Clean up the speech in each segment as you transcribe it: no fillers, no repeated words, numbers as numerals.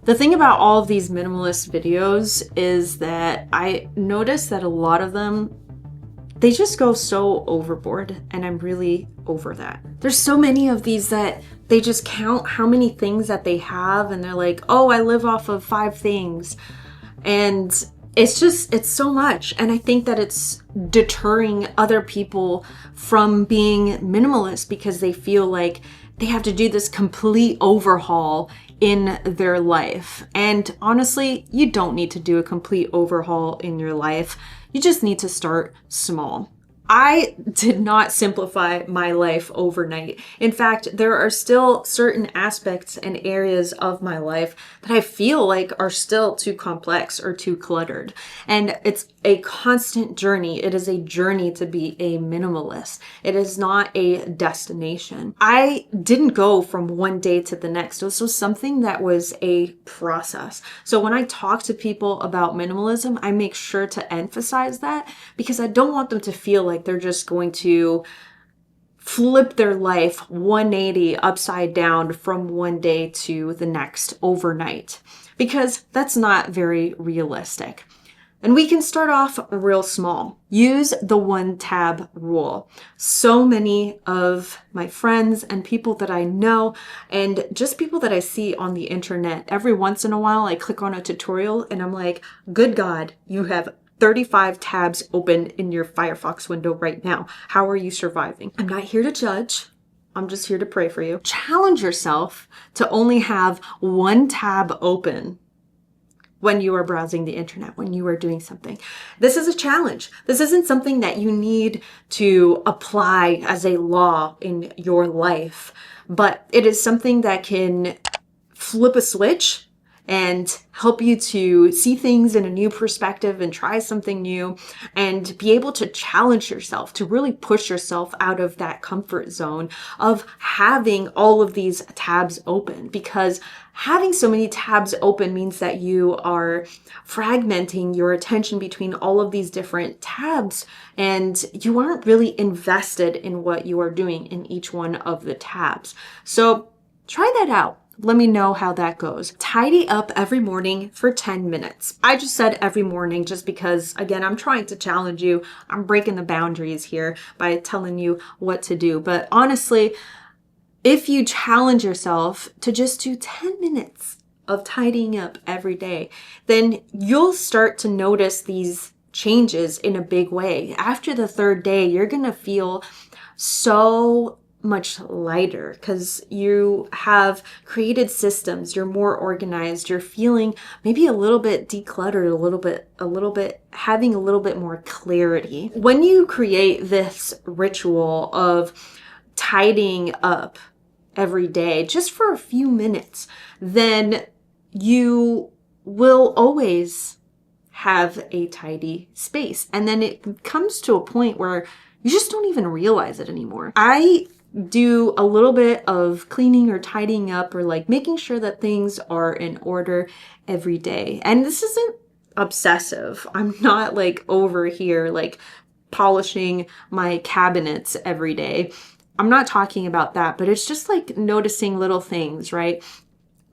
The thing about all of these minimalist videos is that I notice that a lot of them, they just go so overboard, and I'm really over that. There's so many of these that they just count how many things that they have, and they're like, oh, I live off of 5 things. And it's so much. And I think that it's deterring other people from being minimalist because they feel like they have to do this complete overhaul in their life. And honestly, you don't need to do a complete overhaul in your life. You just need to start small. I did not simplify my life overnight. In fact, there are still certain aspects and areas of my life that I feel like are still too complex or too cluttered. And it's a constant journey. It is a journey to be a minimalist. It is not a destination. I didn't go from one day to the next. This was something that was a process. So when I talk to people about minimalism, I make sure to emphasize that because I don't want them to feel like they're just going to flip their life 180 upside down from one day to the next overnight, because that's not very realistic. And we can start off real small. Use the 1 tab rule. So many of my friends and people that I know and just people that I see on the internet, every once in a while I click on a tutorial and I'm like, good God, you have 35 tabs open in your Firefox window right now. How are you surviving? I'm not here to judge. I'm just here to pray for you. Challenge yourself to only have 1 tab open when you are browsing the internet, when you are doing something. This is a challenge. This isn't something that you need to apply as a law in your life, but it is something that can flip a switch and help you to see things in a new perspective and try something new and be able to challenge yourself, to really push yourself out of that comfort zone of having all of these tabs open. Because having so many tabs open means that you are fragmenting your attention between all of these different tabs and you aren't really invested in what you are doing in each one of the tabs. So try that out. Let me know how that goes. Tidy up every morning for 10 minutes. I just said every morning just because, again, I'm trying to challenge you. I'm breaking the boundaries here by telling you what to do. But honestly, if you challenge yourself to just do 10 minutes of tidying up every day, then you'll start to notice these changes in a big way. After the 3rd day, you're going to feel so much lighter because you have created systems, you're more organized, you're feeling maybe a little bit decluttered, a little bit having a little bit more clarity. When you create this ritual of tidying up every day just for a few minutes, then you will always have a tidy space. And then it comes to a point where you just don't even realize it anymore. I do a little bit of cleaning or tidying up or like making sure that things are in order every day. And this isn't obsessive. I'm not like over here like polishing my cabinets every day. I'm not talking about that, but it's just like noticing little things, right?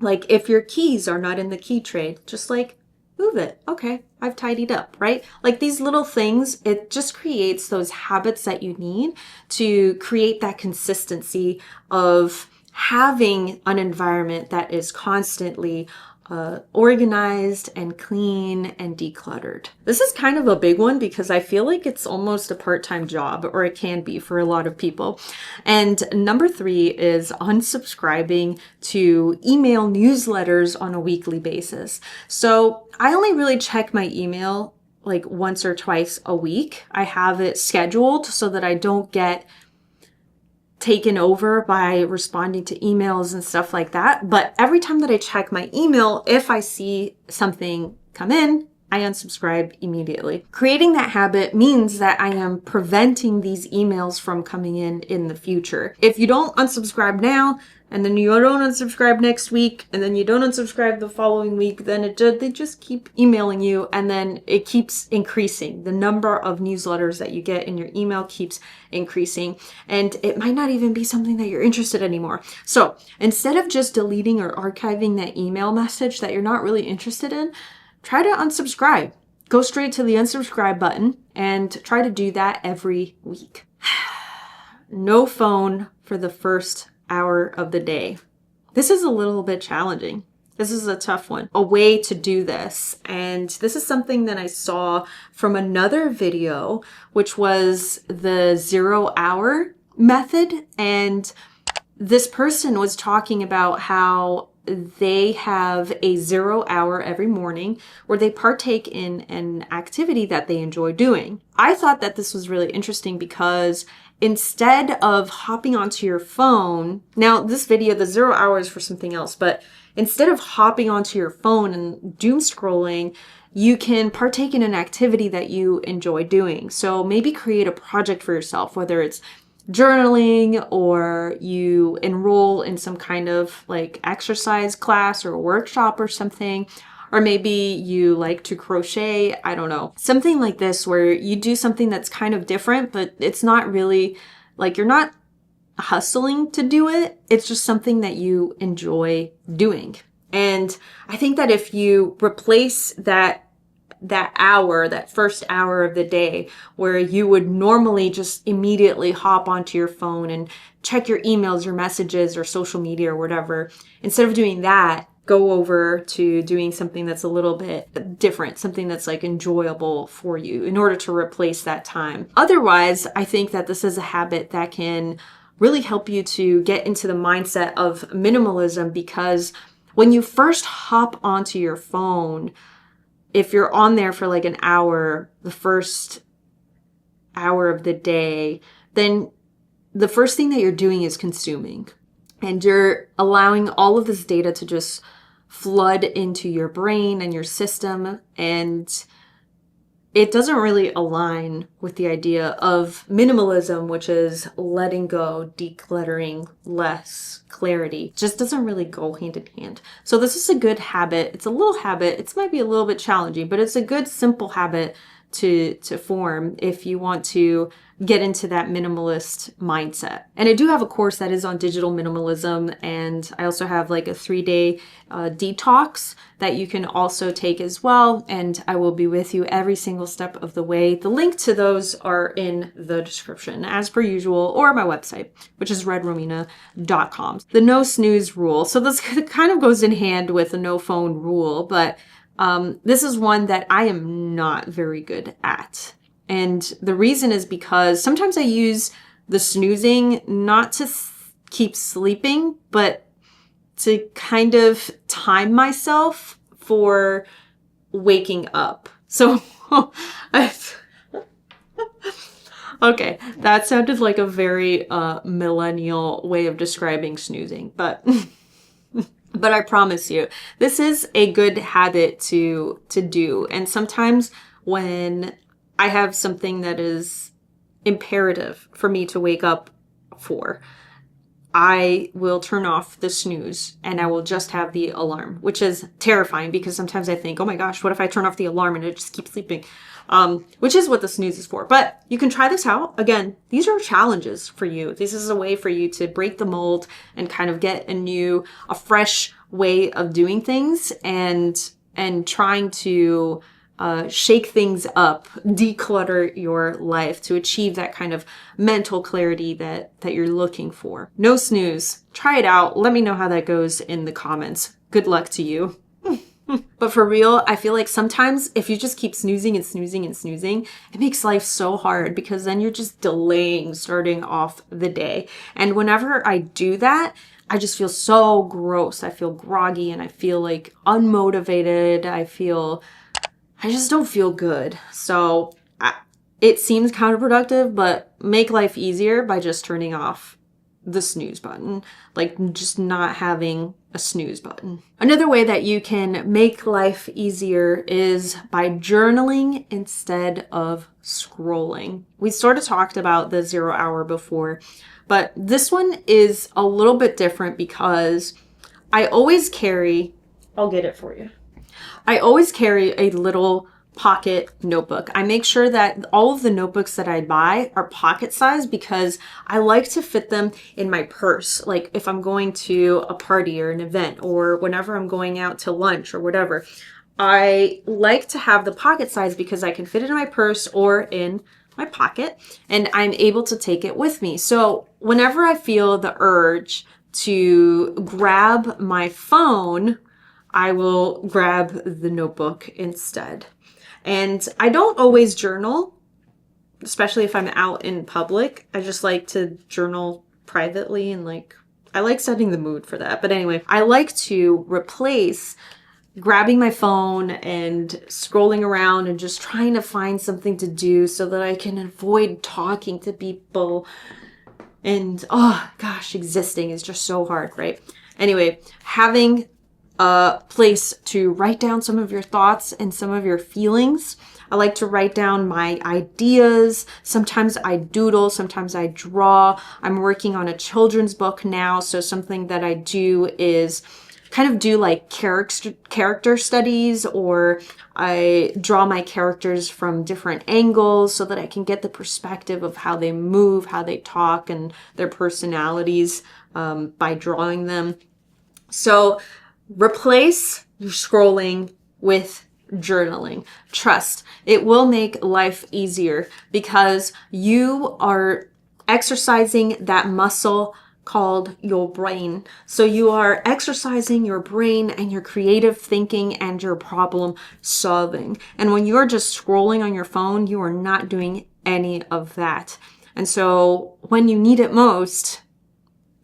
Like if your keys are not in the key tray, just like move it. Okay, I've tidied up, right? Like these little things, it just creates those habits that you need to create that consistency of having an environment that is constantly organized and clean and decluttered. This is kind of a big one because I feel like it's almost a part-time job, or it can be for a lot of people. And number 3 is unsubscribing to email newsletters on a weekly basis. So I only really check my email like once or twice a week. I have it scheduled so that I don't get taken over by responding to emails and stuff like that. But every time that I check my email, if I see something come in, I unsubscribe immediately. Creating that habit means that I am preventing these emails from coming in the future. If you don't unsubscribe now, and then you don't unsubscribe next week, and then you don't unsubscribe the following week, then they just keep emailing you, and then it keeps increasing. The number of newsletters that you get in your email keeps increasing, and it might not even be something that you're interested in anymore. So instead of just deleting or archiving that email message that you're not really interested in, try to unsubscribe. Go straight to the unsubscribe button and try to do that every week. No phone for the first hour of the day. This is a little bit challenging. This is a tough one. A way to do this. And this is something that I saw from another video, which was the 0 hour method. And this person was talking about how they have a 0 hour every morning where they partake in an activity that they enjoy doing. I thought that this was really interesting because instead of hopping onto your phone, now this video, the 0 hours for something else, but instead of hopping onto your phone and doom scrolling, you can partake in an activity that you enjoy doing. So maybe create a project for yourself, whether it's journaling or you enroll in some kind of like exercise class or a workshop or something. Or maybe you like to crochet, I don't know. Something like this where you do something that's kind of different, but it's not really like you're not hustling to do it. It's just something that you enjoy doing. And I think that if you replace that hour, that first hour of the day where you would normally just immediately hop onto your phone and check your emails, your messages, or social media or whatever, instead of doing that, go over to doing something that's a little bit different, something that's like enjoyable for you in order to replace that time. Otherwise, I think that this is a habit that can really help you to get into the mindset of minimalism, because when you first hop onto your phone, if you're on there for like an hour, the first hour of the day, then the first thing that you're doing is consuming. And you're allowing all of this data to just flood into your brain and your system. And it doesn't really align with the idea of minimalism, which is letting go, decluttering, less clarity. It just doesn't really go hand in hand. So this is a good habit. It's a little habit. It might be a little bit challenging, but it's a good, simple habit to form if you want to get into that minimalist mindset. And I do have a course that is on digital minimalism, and I also have like a 3-day detox that you can also take as well, and I will be with you every single step of the way. The link to those are in the description as per usual, or my website, which is redromina.com. The no snooze rule. So this kind of goes in hand with the no phone rule, but this is one that I am not very good at. And the reason is because sometimes I use the snoozing not to keep sleeping, but to kind of time myself for waking up. So, okay, that sounded like a very millennial way of describing snoozing, but but I promise you, this is a good habit to do. And sometimes when I have something that is imperative for me to wake up for, I will turn off the snooze and I will just have the alarm, which is terrifying because sometimes I think, oh my gosh, what if I turn off the alarm and it just keeps sleeping? Which is what the snooze is for. But you can try this out. Again, these are challenges for you. This is a way for you to break the mold and kind of get a fresh way of doing things and trying to shake things up, declutter your life to achieve that kind of mental clarity that you're looking for. No snooze. Try it out. Let me know how that goes in the comments. Good luck to you. But for real, I feel like sometimes if you just keep snoozing and snoozing and snoozing, it makes life so hard because then you're just delaying starting off the day. And whenever I do that, I just feel so gross. I feel groggy and I feel like unmotivated. I just don't feel good. So it seems counterproductive, but make life easier by just turning off the snooze button. Like just not having a snooze button. Another way that you can make life easier is by journaling instead of scrolling. We sort of talked about the 0 hour before, but this one is a little bit different because I always carry, I'll get it for you. I always carry a little pocket notebook. I make sure that all of the notebooks that I buy are pocket size because I like to fit them in my purse. Like if I'm going to a party or an event or whenever I'm going out to lunch or whatever, I like to have the pocket size because I can fit it in my purse or in my pocket and I'm able to take it with me. So whenever I feel the urge to grab my phone, I will grab the notebook instead. And I don't always journal, especially if I'm out in public. I just like to journal privately and I like setting the mood for that. But anyway, I like to replace grabbing my phone and scrolling around and just trying to find something to do so that I can avoid talking to people. And oh gosh, existing is just so hard, right? Anyway, having a place to write down some of your thoughts and some of your feelings. I like to write down my ideas. Sometimes I doodle, sometimes I draw. I'm working on a children's book now, so something that I do is kind of do like character studies, or I draw my characters from different angles so that I can get the perspective of how they move, how they talk, and their personalities by drawing them. So replace your scrolling with journaling. Trust, it will make life easier because you are exercising that muscle called your brain. So you are exercising your brain and your creative thinking and your problem solving. And when you're just scrolling on your phone, you are not doing any of that. And so when you need it most,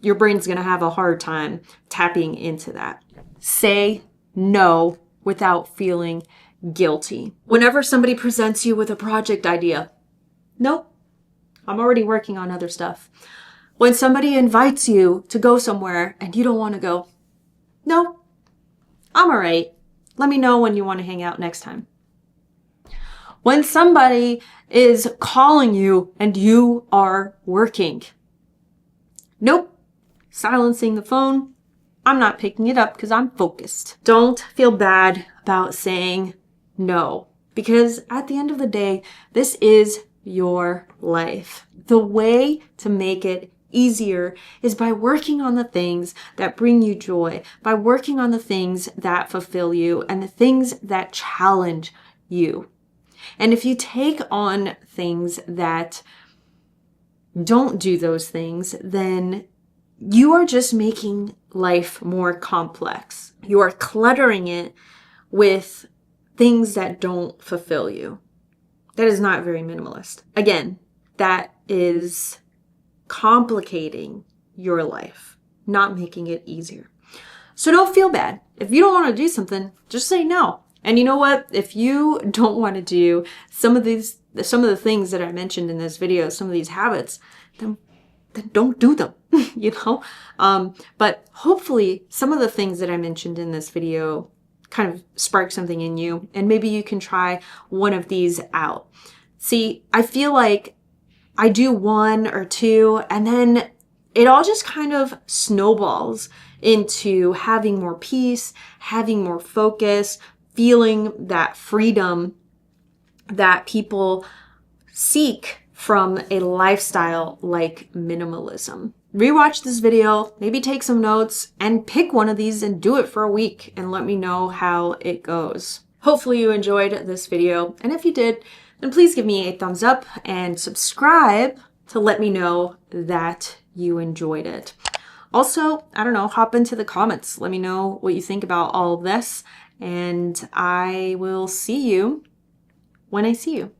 your brain's going to have a hard time tapping into that. Say no without feeling guilty. Whenever somebody presents you with a project idea, nope, I'm already working on other stuff. When somebody invites you to go somewhere and you don't want to go, no, I'm all right. Let me know when you want to hang out next time. When somebody is calling you and you are working, nope, silencing the phone. I'm not picking it up because I'm focused. Don't feel bad about saying no, because at the end of the day, this is your life. The way to make it easier is by working on the things that bring you joy, by working on the things that fulfill you and the things that challenge you. And if you take on things that don't do those things, then you are just making life more complex. You are cluttering it with things that don't fulfill you. That is not very minimalist. Again, that is complicating your life, not making it easier. So don't feel bad. If you don't want to do something, just say no. And you know what? If you don't want to do some of the things that I mentioned in this video, some of these habits, then don't do them, you know? But hopefully some of the things that I mentioned in this video kind of spark something in you, and maybe you can try one of these out. See, I feel like I do one or two, and then it all just kind of snowballs into having more peace, having more focus, feeling that freedom that people seek from a lifestyle like minimalism. Rewatch this video, maybe take some notes, and pick one of these and do it for a week and let me know how it goes. Hopefully you enjoyed this video, and if you did, then please give me a thumbs up and subscribe to let me know that you enjoyed it. Also, I don't know, hop into the comments. Let me know what you think about all of this, and I will see you when I see you.